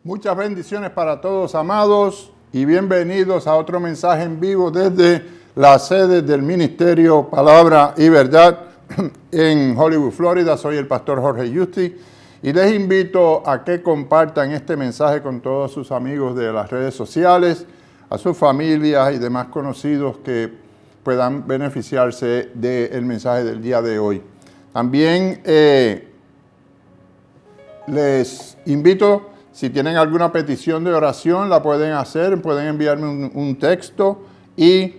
Muchas bendiciones para todos, amados, y bienvenidos a otro mensaje en vivo desde la sede del Ministerio Palabra y Verdad en Hollywood, Florida. Soy el pastor Jorge Justi y les invito a que compartan este mensaje con todos sus amigos de las redes sociales, a sus familias y demás conocidos que puedan beneficiarse del mensaje del día de hoy. También les invito, si tienen alguna petición de oración, la pueden hacer, pueden enviarme un texto y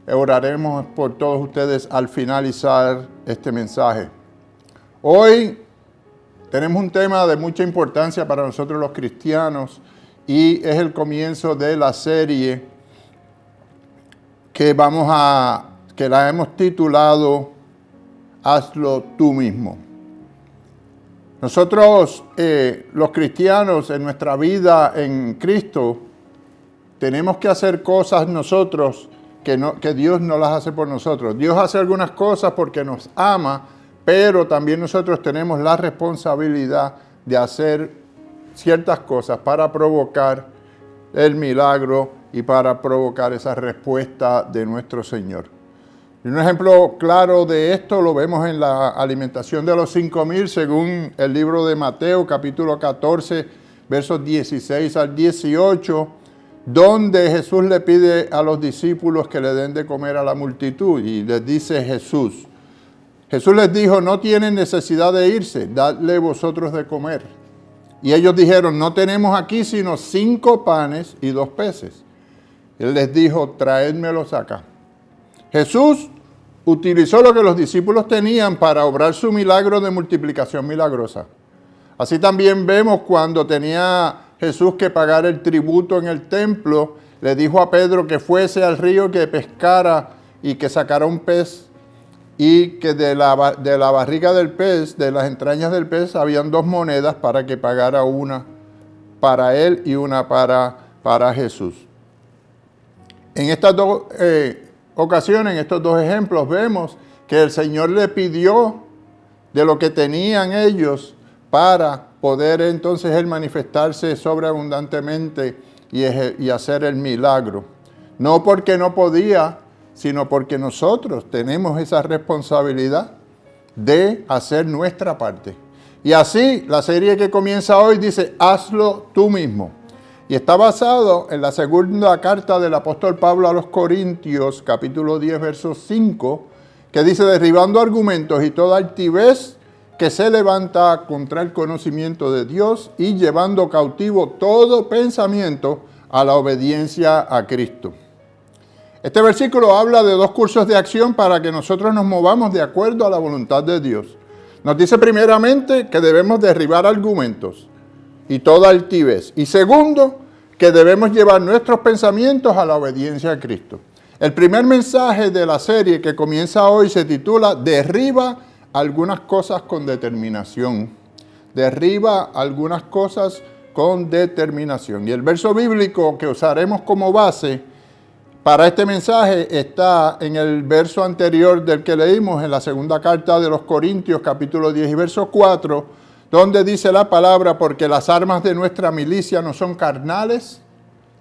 oraremos por todos ustedes al finalizar este mensaje. Hoy tenemos un tema de mucha importancia para nosotros los cristianos y es el comienzo de la serie que la hemos titulado Hazlo tú mismo. Nosotros, los cristianos, en nuestra vida en Cristo, tenemos que hacer cosas nosotros que Dios no las hace por nosotros. Dios hace algunas cosas porque nos ama, pero también nosotros tenemos la responsabilidad de hacer ciertas cosas para provocar el milagro y para provocar esa respuesta de nuestro Señor. Y un ejemplo claro de esto lo vemos en la alimentación de los 5,000, según el libro de Mateo, capítulo 14, versos 16 al 18, donde Jesús le pide a los discípulos que le den de comer a la multitud. Y les dice Jesús les dijo, no tienen necesidad de irse, dadle vosotros de comer. Y ellos dijeron, no tenemos aquí sino 5 panes y 2 peces. Él les dijo, traédmelos acá. Jesús utilizó lo que los discípulos tenían para obrar su milagro de multiplicación milagrosa. Así también vemos cuando tenía Jesús que pagar el tributo en el templo, le dijo a Pedro que fuese al río, que pescara y que sacara un pez, y que de la barriga del pez, de las entrañas del pez, habían 2 monedas para que pagara una para él y una para Jesús. En estas dos ocasiones, en estos 2 ejemplos, vemos que el Señor le pidió de lo que tenían ellos para poder entonces Él manifestarse sobreabundantemente y hacer el milagro. No porque no podía, sino porque nosotros tenemos esa responsabilidad de hacer nuestra parte. Y así, la serie que comienza hoy dice, hazlo tú mismo. Y está basado en la segunda carta del apóstol Pablo a los Corintios, capítulo 10, verso 5, que dice, derribando argumentos y toda altivez que se levanta contra el conocimiento de Dios y llevando cautivo todo pensamiento a la obediencia a Cristo. Este versículo habla de dos cursos de acción para que nosotros nos movamos de acuerdo a la voluntad de Dios. Nos dice primeramente que debemos derribar argumentos y toda altivez. Y segundo, que debemos llevar nuestros pensamientos a la obediencia a Cristo. El primer mensaje de la serie que comienza hoy se titula Derriba algunas cosas con determinación. Derriba algunas cosas con determinación. Y el verso bíblico que usaremos como base para este mensaje está en el verso anterior del que leímos en la segunda carta de los Corintios, capítulo 10 y verso 4, donde dice la palabra, porque las armas de nuestra milicia no son carnales,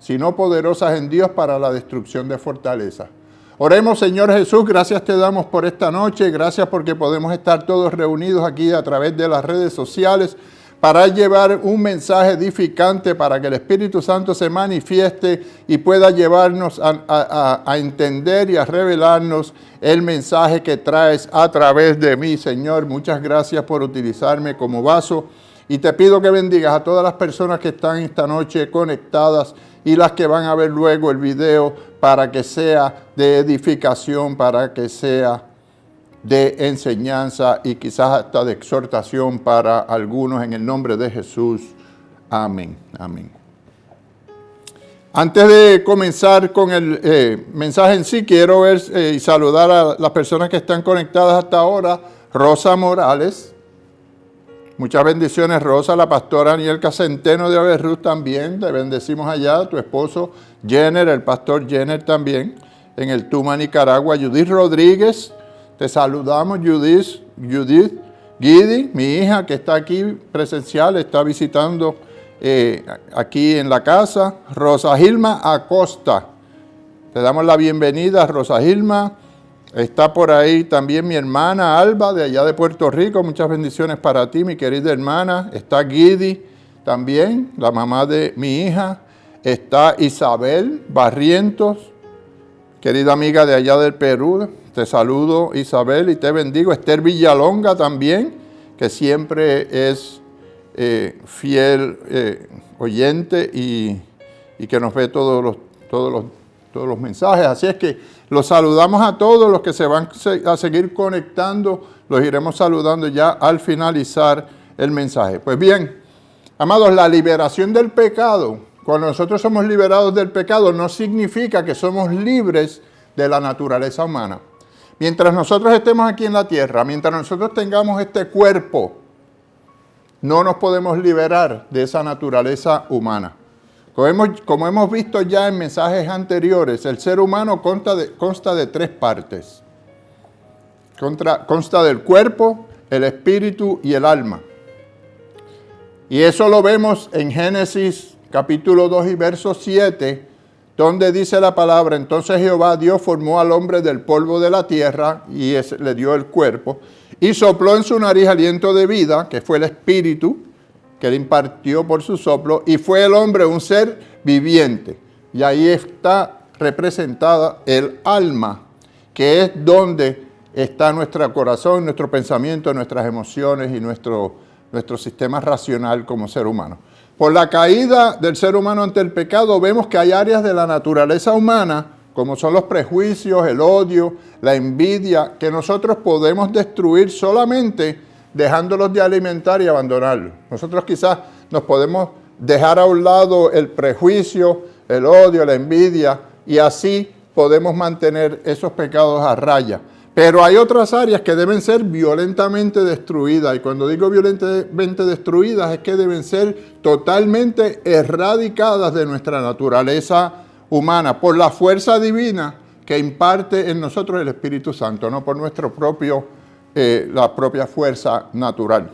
sino poderosas en Dios para la destrucción de fortalezas. Oremos, Señor Jesús, gracias te damos por esta noche, gracias porque podemos estar todos reunidos aquí a través de las redes sociales para llevar un mensaje edificante para que el Espíritu Santo se manifieste y pueda llevarnos a entender y a revelarnos el mensaje que traes a través de mí, Señor. Muchas gracias por utilizarme como vaso y te pido que bendigas a todas las personas que están esta noche conectadas y las que van a ver luego el video para que sea de edificación, para que sea de enseñanza y quizás hasta de exhortación para algunos en el nombre de Jesús. Amén. Amén. Antes de comenzar con el mensaje en sí, quiero ver y saludar a las personas que están conectadas hasta ahora. Rosa Morales. Muchas bendiciones, Rosa. La pastora Anielka Centeno de Averruz también. Te bendecimos allá. Tu esposo Jenner, el pastor Jenner también. En el Tuma, Nicaragua. Judith Rodríguez. Te saludamos, Judith Guidi, mi hija que está aquí presencial, está visitando aquí en la casa. Rosa Gilma Acosta, te damos la bienvenida, Rosa Gilma. Está por ahí también mi hermana Alba, de allá de Puerto Rico. Muchas bendiciones para ti, mi querida hermana. Está Guidi también, la mamá de mi hija. Está Isabel Barrientos, querida amiga de allá del Perú. Te saludo, Isabel, y te bendigo. Esther Villalonga también, que siempre es fiel oyente y que nos ve todos los mensajes. Así es que los saludamos a todos los que se van a seguir conectando. Los iremos saludando ya al finalizar el mensaje. Pues bien, amados, la liberación del pecado, cuando nosotros somos liberados del pecado, no significa que somos libres de la naturaleza humana. Mientras nosotros estemos aquí en la tierra, mientras nosotros tengamos este cuerpo, no nos podemos liberar de esa naturaleza humana. Como hemos visto ya en mensajes anteriores, el ser humano consta de tres partes. Consta del cuerpo, el espíritu y el alma. Y eso lo vemos en Génesis capítulo 2 y verso 7, donde dice la palabra, entonces Jehová Dios formó al hombre del polvo de la tierra y le dio el cuerpo y sopló en su nariz aliento de vida, que fue el espíritu que le impartió por su soplo, y fue el hombre un ser viviente. Y ahí está representada el alma, que es donde está nuestro corazón, nuestro pensamiento, nuestras emociones y nuestro sistema racional como ser humano. Por la caída del ser humano ante el pecado, vemos que hay áreas de la naturaleza humana, como son los prejuicios, el odio, la envidia, que nosotros podemos destruir solamente dejándolos de alimentar y abandonarlos. Nosotros quizás nos podemos dejar a un lado el prejuicio, el odio, la envidia, y así podemos mantener esos pecados a raya. Pero hay otras áreas que deben ser violentamente destruidas. Y cuando digo violentamente destruidas es que deben ser totalmente erradicadas de nuestra naturaleza humana por la fuerza divina que imparte en nosotros el Espíritu Santo, no por la propia fuerza natural.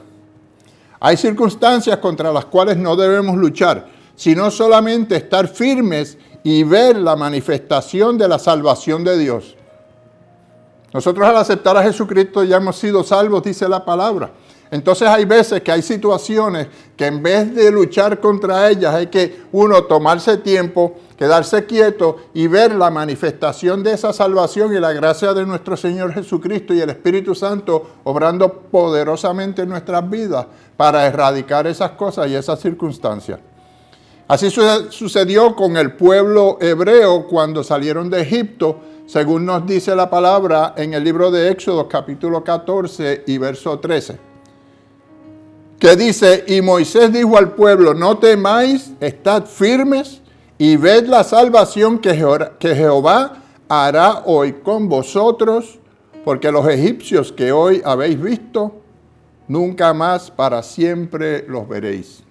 Hay circunstancias contra las cuales no debemos luchar, sino solamente estar firmes y ver la manifestación de la salvación de Dios. Nosotros al aceptar a Jesucristo ya hemos sido salvos, dice la palabra. Entonces hay veces que hay situaciones que en vez de luchar contra ellas hay que uno tomarse tiempo, quedarse quieto y ver la manifestación de esa salvación y la gracia de nuestro Señor Jesucristo y el Espíritu Santo obrando poderosamente en nuestras vidas para erradicar esas cosas y esas circunstancias. Así sucedió con el pueblo hebreo cuando salieron de Egipto, según nos dice la palabra en el libro de Éxodo capítulo 14 y verso 13. Que dice, y Moisés dijo al pueblo, no temáis, estad firmes y ved la salvación que Jehová hará hoy con vosotros, porque los egipcios que hoy habéis visto, nunca más para siempre los veréis.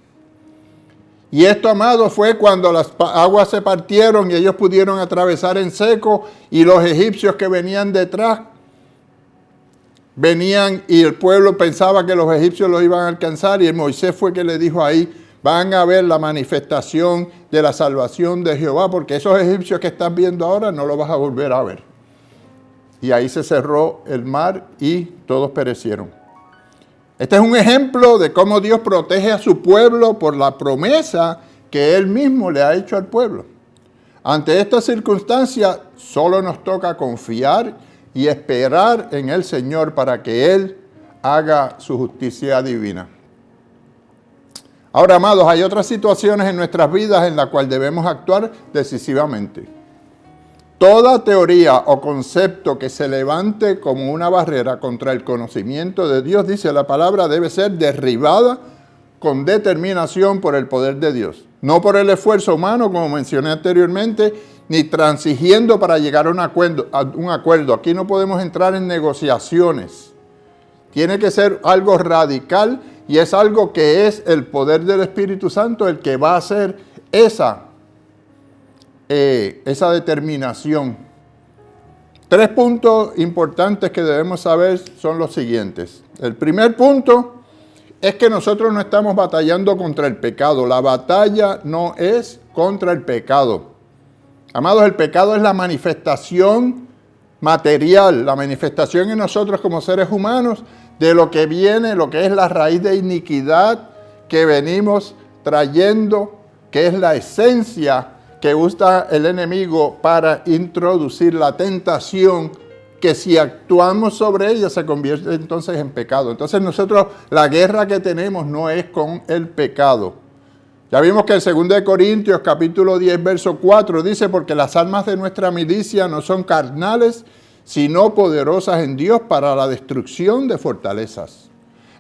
Y esto, amados, fue cuando las aguas se partieron y ellos pudieron atravesar en seco y los egipcios que venían detrás venían y el pueblo pensaba que los egipcios los iban a alcanzar y Moisés fue que le dijo ahí, van a ver la manifestación de la salvación de Jehová, porque esos egipcios que estás viendo ahora no los vas a volver a ver. Y ahí se cerró el mar y todos perecieron. Este es un ejemplo de cómo Dios protege a su pueblo por la promesa que Él mismo le ha hecho al pueblo. Ante esta circunstancia, solo nos toca confiar y esperar en el Señor para que Él haga su justicia divina. Ahora, amados, hay otras situaciones en nuestras vidas en las cuales debemos actuar decisivamente. Toda teoría o concepto que se levante como una barrera contra el conocimiento de Dios, dice la palabra, debe ser derribada con determinación por el poder de Dios. No por el esfuerzo humano, como mencioné anteriormente, ni transigiendo para llegar a un acuerdo. Aquí no podemos entrar en negociaciones. Tiene que ser algo radical y es algo que es el poder del Espíritu Santo el que va a hacer esa determinación. 3 puntos importantes que debemos saber son los siguientes. El primer punto es que nosotros no estamos batallando contra el pecado. La batalla no es contra el pecado. Amados, el pecado es la manifestación material, la manifestación en nosotros como seres humanos de lo que viene, lo que es la raíz de iniquidad que venimos trayendo, que es la esencia que usa el enemigo para introducir la tentación, que si actuamos sobre ella se convierte entonces en pecado. Entonces nosotros, la guerra que tenemos no es con el pecado. Ya vimos que el 2 Corintios capítulo 10 verso 4 dice, porque las armas de nuestra milicia no son carnales, sino poderosas en Dios para la destrucción de fortalezas.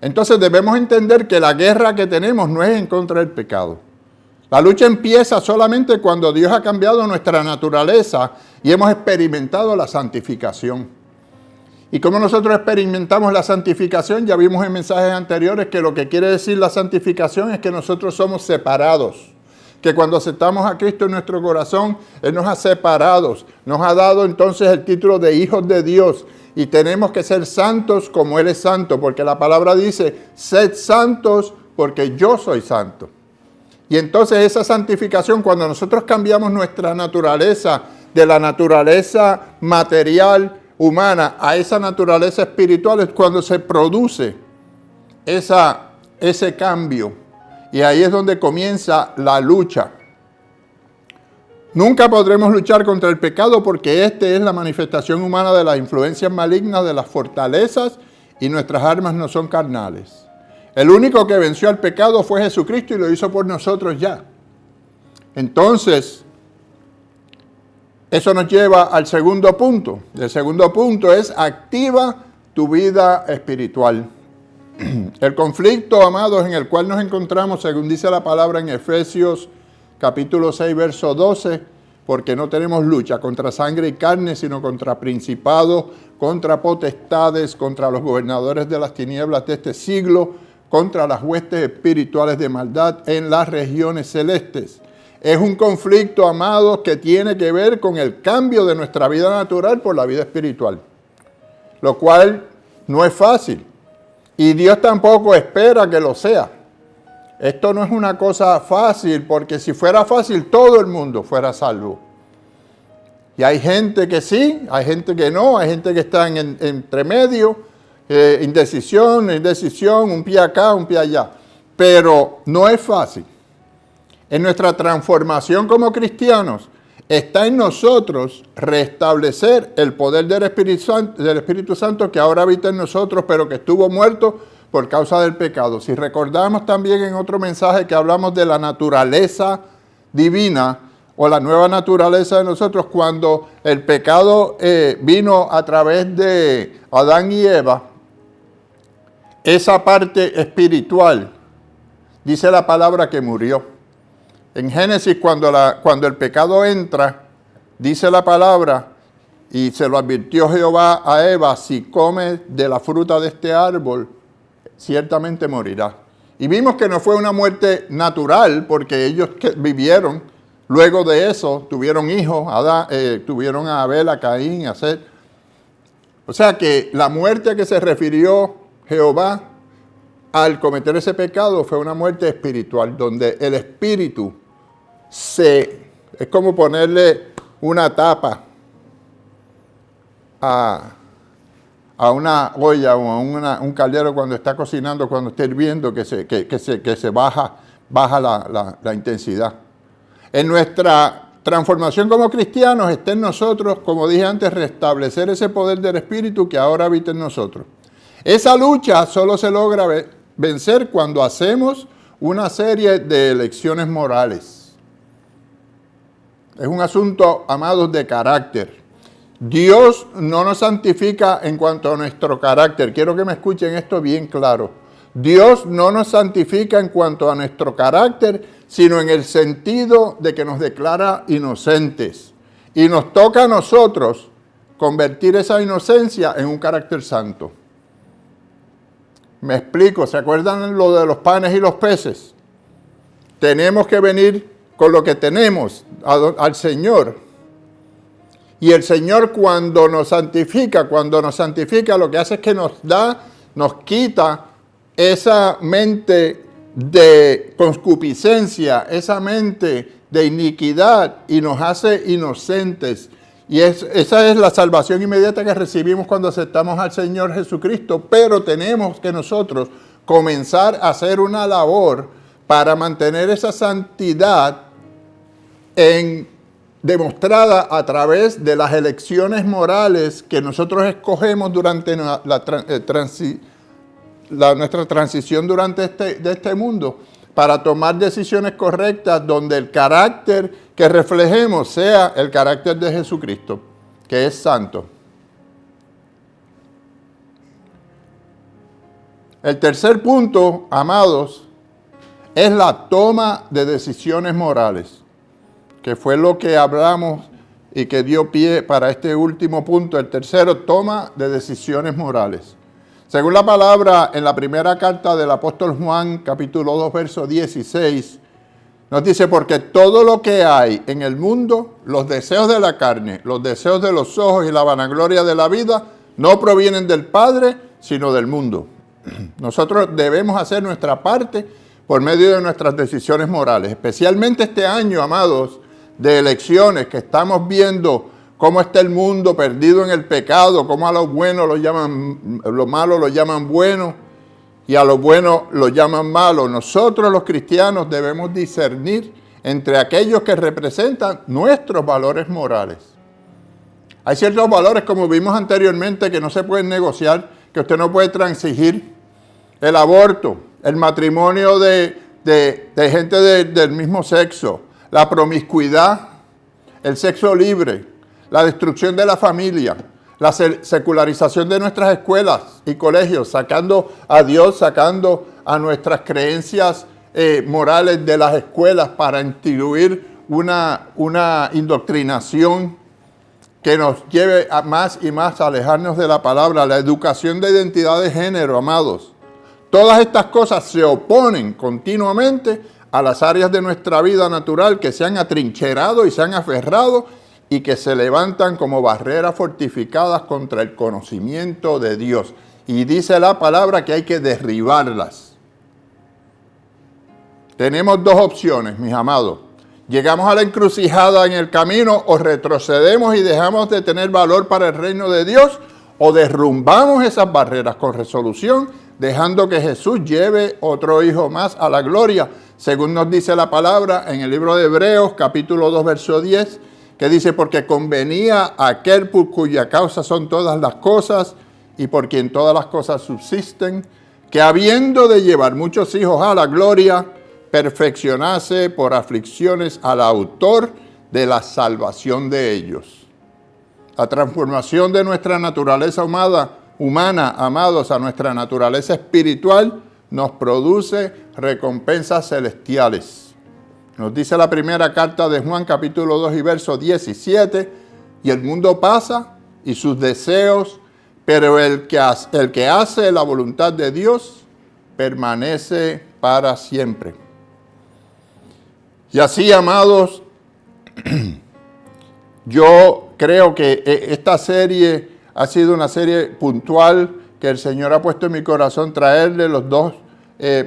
Entonces debemos entender que la guerra que tenemos no es en contra del pecado. La lucha empieza solamente cuando Dios ha cambiado nuestra naturaleza y hemos experimentado la santificación. Y como nosotros experimentamos la santificación, ya vimos en mensajes anteriores que lo que quiere decir la santificación es que nosotros somos separados. Que cuando aceptamos a Cristo en nuestro corazón, Él nos ha separado, nos ha dado entonces el título de hijos de Dios. Y tenemos que ser santos como Él es santo, porque la palabra dice, sed santos porque yo soy santo. Y entonces esa santificación, cuando nosotros cambiamos nuestra naturaleza, de la naturaleza material, humana, a esa naturaleza espiritual, es cuando se produce ese cambio. Y ahí es donde comienza la lucha. Nunca podremos luchar contra el pecado porque este es la manifestación humana de las influencias malignas, de las fortalezas, y nuestras armas no son carnales. El único que venció al pecado fue Jesucristo y lo hizo por nosotros ya. Entonces, eso nos lleva al segundo punto. El segundo punto es activa tu vida espiritual. El conflicto, amados, en el cual nos encontramos, según dice la palabra en Efesios capítulo 6, verso 12, porque no tenemos lucha contra sangre y carne, sino contra principados, contra potestades, contra los gobernadores de las tinieblas de este siglo, contra las huestes espirituales de maldad en las regiones celestes. Es un conflicto, amados, que tiene que ver con el cambio de nuestra vida natural por la vida espiritual, lo cual no es fácil. Y Dios tampoco espera que lo sea. Esto no es una cosa fácil, porque si fuera fácil, todo el mundo fuera salvo. Y hay gente que sí, hay gente que no, hay gente que está entre medio, indecisión, un pie acá, un pie allá. Pero no es fácil. En nuestra transformación como cristianos, está en nosotros restablecer el poder del Espíritu Santo que ahora habita en nosotros, pero que estuvo muerto por causa del pecado. Si recordamos también en otro mensaje que hablamos de la naturaleza divina o la nueva naturaleza de nosotros, cuando el pecado vino a través de Adán y Eva, esa parte espiritual, dice la palabra que murió. En Génesis, cuando el pecado entra, dice la palabra, y se lo advirtió Jehová a Eva, si come de la fruta de este árbol, ciertamente morirá. Y vimos que no fue una muerte natural, porque ellos vivieron, luego de eso, tuvieron hijos, tuvieron a Abel, a Caín, a Set. O sea que la muerte a que se refirió Jehová al cometer ese pecado fue una muerte espiritual, donde el espíritu es como ponerle una tapa a una olla o a un caldero cuando está cocinando, cuando está hirviendo, que se baja la intensidad. En nuestra transformación como cristianos está en nosotros, como dije antes, restablecer ese poder del Espíritu que ahora habita en nosotros. Esa lucha solo se logra vencer cuando hacemos una serie de elecciones morales. Es un asunto, amados, de carácter. Dios no nos santifica en cuanto a nuestro carácter. Quiero que me escuchen esto bien claro. Dios no nos santifica en cuanto a nuestro carácter, sino en el sentido de que nos declara inocentes. Y nos toca a nosotros convertir esa inocencia en un carácter santo. Me explico, ¿se acuerdan lo de los panes y los peces? Tenemos que venir con lo que tenemos al Señor. Y el Señor cuando nos santifica, lo que hace es que nos quita esa mente de concupiscencia, esa mente de iniquidad y nos hace inocentes. Y esa es la salvación inmediata que recibimos cuando aceptamos al Señor Jesucristo. Pero tenemos que nosotros comenzar a hacer una labor para mantener esa santidad demostrada a través de las elecciones morales que nosotros escogemos durante nuestra transición de este mundo, para tomar decisiones correctas donde el carácter que reflejemos sea el carácter de Jesucristo, que es santo. El tercer punto, amados, es la toma de decisiones morales, que fue lo que hablamos y que dio pie para este último punto. El tercero, toma de decisiones morales. Según la palabra en la primera carta del apóstol Juan, capítulo 2, verso 16, nos dice, porque todo lo que hay en el mundo, los deseos de la carne, los deseos de los ojos y la vanagloria de la vida, no provienen del Padre, sino del mundo. Nosotros debemos hacer nuestra parte por medio de nuestras decisiones morales, especialmente este año, amados, de elecciones, que estamos viendo cómo está el mundo perdido en el pecado, cómo a los buenos los malos los llaman buenos y a los buenos los llaman malos. Nosotros los cristianos debemos discernir entre aquellos que representan nuestros valores morales. Hay ciertos valores, como vimos anteriormente, que no se pueden negociar, que usted no puede transigir. El aborto, el matrimonio de gente del mismo sexo, la promiscuidad, el sexo libre, la destrucción de la familia, la secularización de nuestras escuelas y colegios, sacando a Dios, sacando a nuestras creencias morales de las escuelas para instituir una indoctrinación que nos lleve a más y más a alejarnos de la palabra, la educación de identidad de género, amados. Todas estas cosas se oponen continuamente a las áreas de nuestra vida natural que se han atrincherado y se han aferrado y que se levantan como barreras fortificadas contra el conocimiento de Dios. Y dice la palabra que hay que derribarlas. Tenemos dos opciones, mis amados. Llegamos a la encrucijada en el camino, o retrocedemos y dejamos de tener valor para el reino de Dios, o derrumbamos esas barreras con resolución, dejando que Jesús lleve otro hijo más a la gloria, según nos dice la palabra en el libro de Hebreos, capítulo 2, verso 10, que dice, porque convenía a aquel por cuya causa son todas las cosas y por quien todas las cosas subsisten, que habiendo de llevar muchos hijos a la gloria, perfeccionase por aflicciones al autor de la salvación de ellos. La transformación de nuestra naturaleza humana, amados, a nuestra naturaleza espiritual, nos produce recompensas celestiales. Nos dice la primera carta de Juan, capítulo 2 y verso 17, y el mundo pasa y sus deseos, pero el que hace la voluntad de Dios permanece para siempre. Y así, amados, yo creo que esta serie ha sido una serie puntual que el Señor ha puesto en mi corazón traerle los dos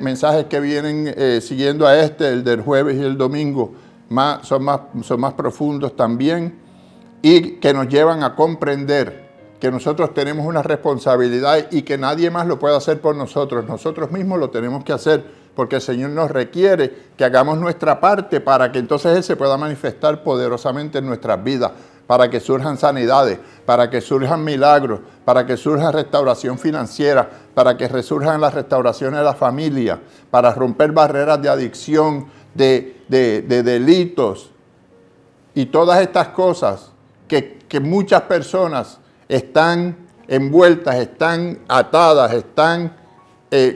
mensajes que vienen siguiendo a el del jueves y el domingo, son más profundos también y que nos llevan a comprender que nosotros tenemos una responsabilidad y que nadie más lo puede hacer por nosotros. Nosotros mismos lo tenemos que hacer porque el Señor nos requiere que hagamos nuestra parte para que entonces Él se pueda manifestar poderosamente en nuestras vidas, para que surjan sanidades, para que surjan milagros, para que surja restauración financiera, para que resurjan las restauraciones de la familia, para romper barreras de adicción, de delitos y todas estas cosas que muchas personas están envueltas, están atadas, están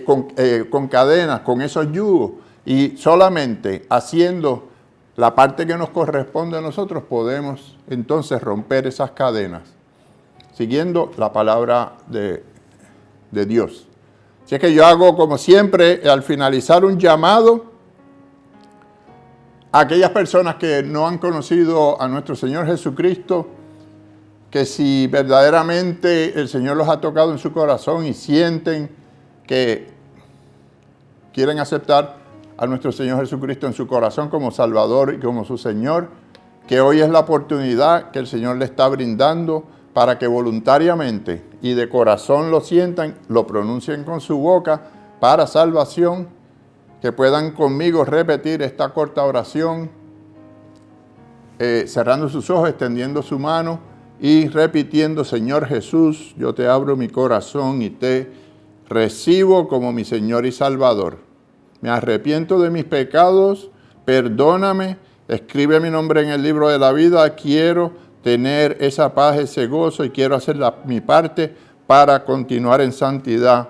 con cadenas, con esos yugos, y solamente haciendo la parte que nos corresponde a nosotros podemos entonces romper esas cadenas, siguiendo la palabra de Dios. Así es que yo hago, como siempre, al finalizar, un llamado a aquellas personas que no han conocido a nuestro Señor Jesucristo, que si verdaderamente el Señor los ha tocado en su corazón y sienten que quieren aceptar a nuestro Señor Jesucristo en su corazón como Salvador y como su Señor, que hoy es la oportunidad que el Señor le está brindando para que voluntariamente y de corazón lo sientan, lo pronuncien con su boca para salvación, que puedan conmigo repetir esta corta oración, cerrando sus ojos, extendiendo su mano y repitiendo: Señor Jesús, yo te abro mi corazón y te recibo como mi Señor y Salvador. Me arrepiento de mis pecados, perdóname, escribe mi nombre en el libro de la vida. Quiero tener esa paz, ese gozo, y quiero hacer mi parte para continuar en santidad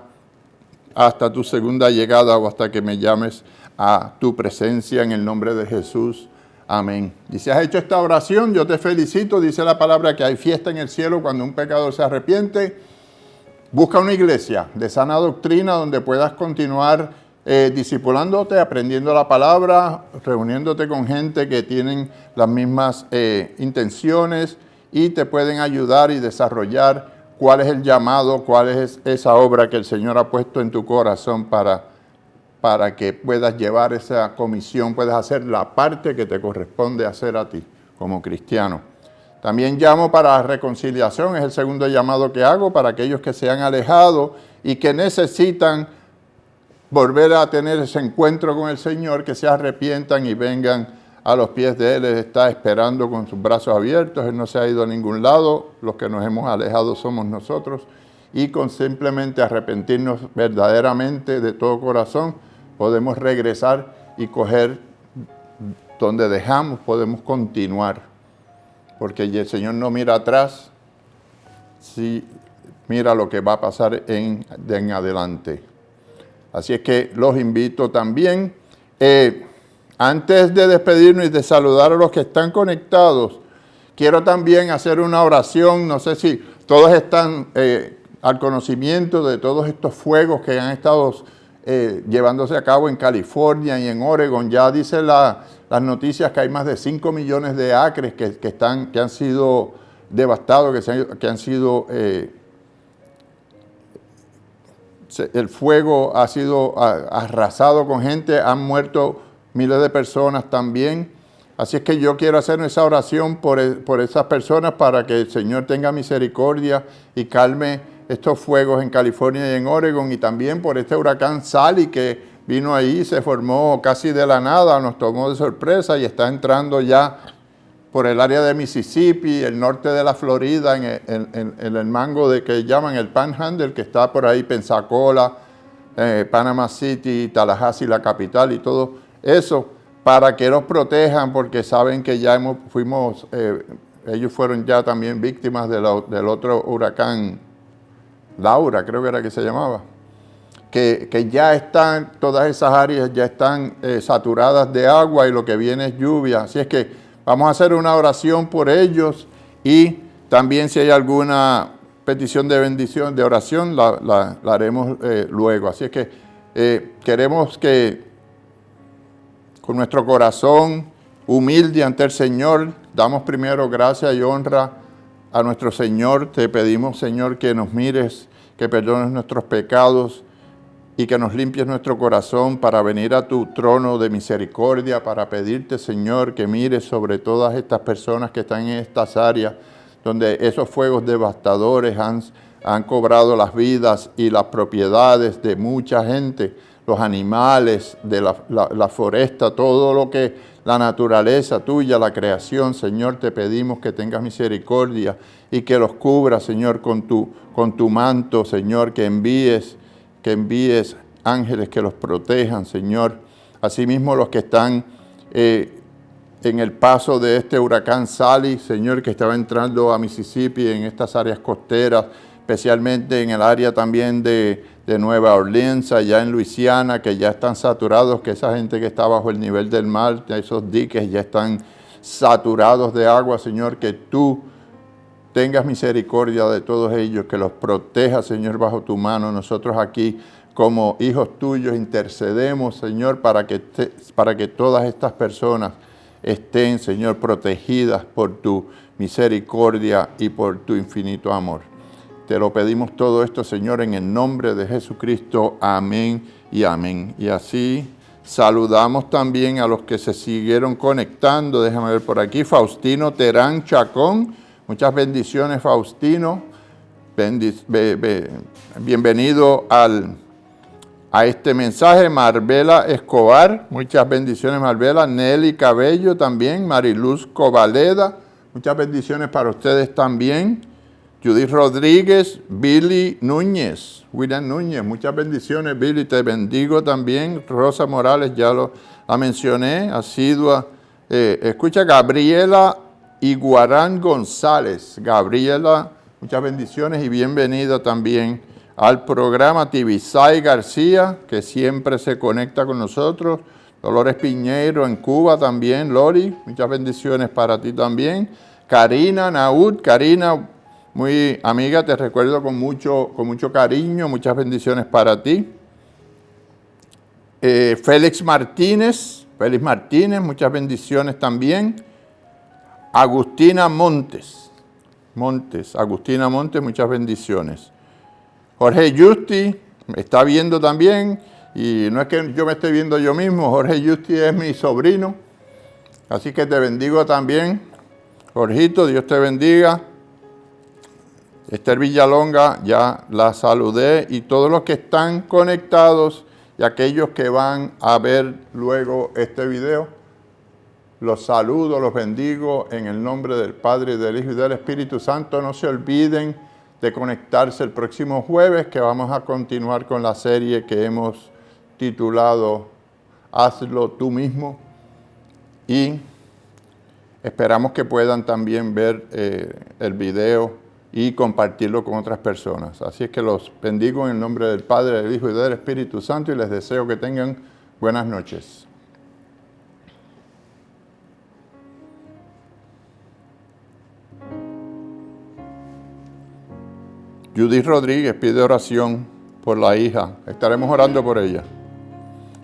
hasta tu segunda llegada o hasta que me llames a tu presencia, en el nombre de Jesús. Amén. Y si has hecho esta oración, yo te felicito. Dice la palabra que hay fiesta en el cielo cuando un pecador se arrepiente. Busca una iglesia de sana doctrina donde puedas continuar discipulándote, aprendiendo la palabra, reuniéndote con gente que tienen las mismas intenciones y te pueden ayudar y desarrollar cuál es el llamado, cuál es esa obra que el Señor ha puesto en tu corazón para que puedas llevar esa comisión, puedas hacer la parte que te corresponde hacer a ti como cristiano. También llamo para la reconciliación, es el segundo llamado que hago para aquellos que se han alejado y que necesitan volver a tener ese encuentro con el Señor, que se arrepientan y vengan a los pies de Él. Él está esperando con sus brazos abiertos, Él no se ha ido a ningún lado, los que nos hemos alejado somos nosotros, y con simplemente arrepentirnos verdaderamente de todo corazón, podemos regresar y coger donde dejamos, podemos continuar, porque el Señor no mira atrás, sí mira lo que va a pasar de en adelante. Así es que los invito también. Antes de despedirnos y de saludar a los que están conectados, quiero también hacer una oración. No sé si todos están al conocimiento de todos estos fuegos que han estado llevándose a cabo en California y en Oregon. Ya dice las noticias que hay más de 5 millones de acres que han sido devastados, que han sido... el fuego ha sido arrasado con gente, han muerto miles de personas también. Así es que yo quiero hacer esa oración por esas personas para que el Señor tenga misericordia y calme estos fuegos en California y en Oregon, y también por este huracán Sally que vino ahí, se formó casi de la nada, nos tomó de sorpresa y está entrando ya por el área de Mississippi, el norte de la Florida, en el mango de que llaman el Panhandle, que está por ahí, Pensacola, Panama City, Tallahassee, la capital, y todo eso, para que los protejan, porque saben que ya ellos fueron ya también víctimas del otro huracán, Laura, creo que era que se llamaba, que ya están, todas esas áreas ya están saturadas de agua y lo que viene es lluvia. Así es que vamos a hacer una oración por ellos, y también si hay alguna petición de bendición, de oración, la haremos luego. Así es que queremos que con nuestro corazón humilde ante el Señor, damos primero gracia y honra a nuestro Señor. Te pedimos, Señor, que nos mires, que perdones nuestros pecados y que nos limpies nuestro corazón para venir a tu trono de misericordia, para pedirte, Señor, que mires sobre todas estas personas que están en estas áreas donde esos fuegos devastadores han cobrado las vidas y las propiedades de mucha gente, los animales de la foresta, todo lo que la naturaleza tuya, la creación. Señor, te pedimos que tengas misericordia y que los cubras, Señor, con tu manto, Señor, que envíes ángeles que los protejan, Señor. Asimismo, los que están en el paso de este huracán Sally, Señor, que estaba entrando a Mississippi, en estas áreas costeras, especialmente en el área también de Nueva Orleans, allá en Luisiana, que ya están saturados, que esa gente que está bajo el nivel del mar, esos diques ya están saturados de agua, Señor, que tú tengas misericordia de todos ellos, que los protejas, Señor, bajo tu mano. Nosotros aquí, como hijos tuyos, intercedemos, Señor, para que todas estas personas estén, Señor, protegidas por tu misericordia y por tu infinito amor. Te lo pedimos todo esto, Señor, en el nombre de Jesucristo. Amén y amén. Y así saludamos también a los que se siguieron conectando. Déjame ver por aquí. Faustino Terán Chacón. Muchas bendiciones, Faustino. Bienvenido a este mensaje. Marbela Escobar. Muchas bendiciones, Marbela. Nelly Cabello también. Mariluz Covaleda. Muchas bendiciones para ustedes también. Judith Rodríguez, Billy Núñez, William Núñez, muchas bendiciones, Billy, te bendigo también. Rosa Morales, ya la mencioné, asidua. Escucha, Gabriela Iguarán González. Gabriela, muchas bendiciones y bienvenida también al programa. Tibisay García, que siempre se conecta con nosotros. Dolores Piñeiro en Cuba también. Lori, muchas bendiciones para ti también. Karina Naud, Karina, muy amiga, te recuerdo con mucho cariño, muchas bendiciones para ti. Félix Martínez, muchas bendiciones también. Agustina Montes, muchas bendiciones. Jorge Justi, me está viendo también, y no es que yo me esté viendo yo mismo, Jorge Justi es mi sobrino, así que te bendigo también. Jorgito, Dios te bendiga. Esther Villalonga, ya la saludé, y todos los que están conectados y aquellos que van a ver luego este video, los saludo, los bendigo en el nombre del Padre, del Hijo y del Espíritu Santo. No se olviden de conectarse el próximo jueves, que vamos a continuar con la serie que hemos titulado Hazlo tú mismo, y esperamos que puedan también ver el video y compartirlo con otras personas. Así es que los bendigo en el nombre del Padre, del Hijo y del Espíritu Santo, y les deseo que tengan buenas noches. Judith Rodríguez pide oración por la hija. Estaremos orando por ella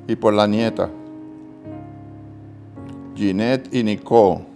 y por la nieta. Ginette y Nicole.